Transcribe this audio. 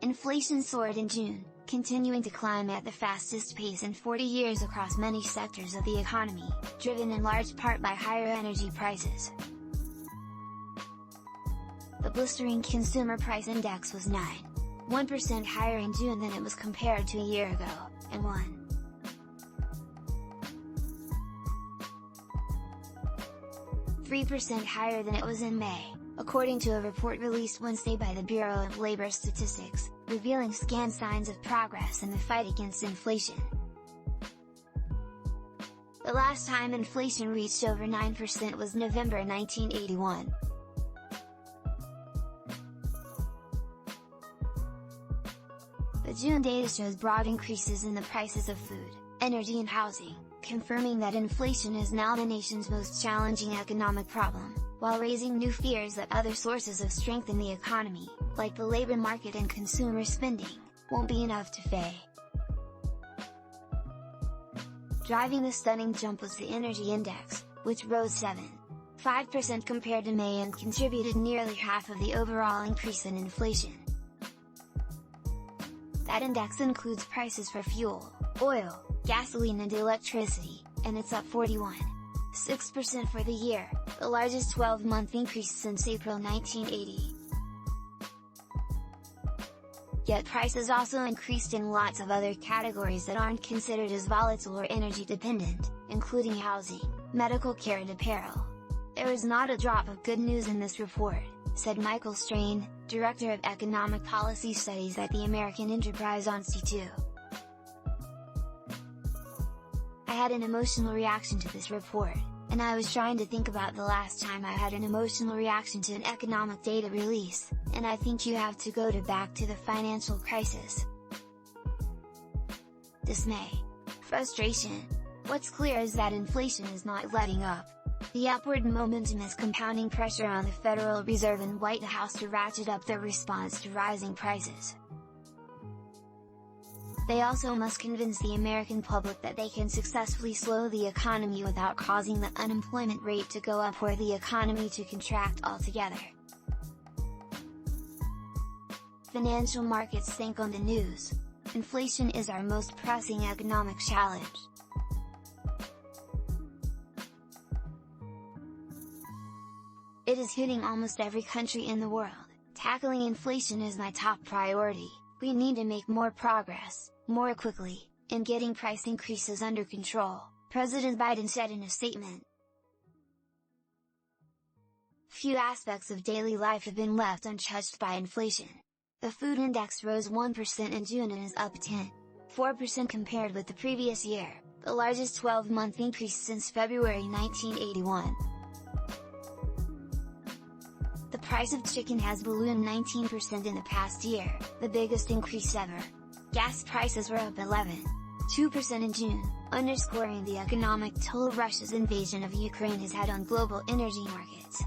Inflation soared in June, continuing to climb at the fastest pace in 40 years across many sectors of the economy, driven in large part by higher energy prices. The blistering consumer price index was 9.1% higher in June than it was compared to a year ago, and 1.3% higher than it was in May, according to a report released Wednesday by the Bureau of Labor Statistics, revealing scant signs of progress in the fight against inflation. The last time inflation reached over 9% was November 1981. The June data shows broad increases in the prices of food, energy and housing, confirming that inflation is now the nation's most challenging economic problem, while raising new fears that other sources of strength in the economy, like the labor market and consumer spending, won't be enough to fay. Driving the stunning jump was the energy index, which rose 7.5% compared to May and contributed nearly half of the overall increase in inflation. That index includes prices for fuel, oil, gasoline and electricity, and it's up 41.6% for the year, the largest 12-month increase since April 1980. Yet prices also increased in lots of other categories that aren't considered as volatile or energy dependent, including housing, medical care and apparel. There is not a drop of good news in this report, said Michael Strain, Director of Economic Policy Studies at the American Enterprise Institute. I had an emotional reaction to this report, and I was trying to think about the last time I had an emotional reaction to an economic data release, and I think you have to go back to the financial crisis. Dismay. Frustration. What's clear is that inflation is not letting up. The upward momentum is compounding pressure on the Federal Reserve and White House to ratchet up their response to rising prices. They also must convince the American public that they can successfully slow the economy without causing the unemployment rate to go up or the economy to contract altogether. Financial markets think on the news. Inflation is our most pressing economic challenge. It is hitting almost every country in the world. Tackling inflation is my top priority. We need to make more progress, more quickly, in getting price increases under control, President Biden said in a statement. Few aspects of daily life have been left untouched by inflation. The food index rose 1% in June and is up 10.4% compared with the previous year, the largest 12-month increase since February 1981. The price of chicken has ballooned 19% in the past year, the biggest increase ever. Gas prices were up 11.2% in June, underscoring the economic toll Russia's invasion of Ukraine has had on global energy markets.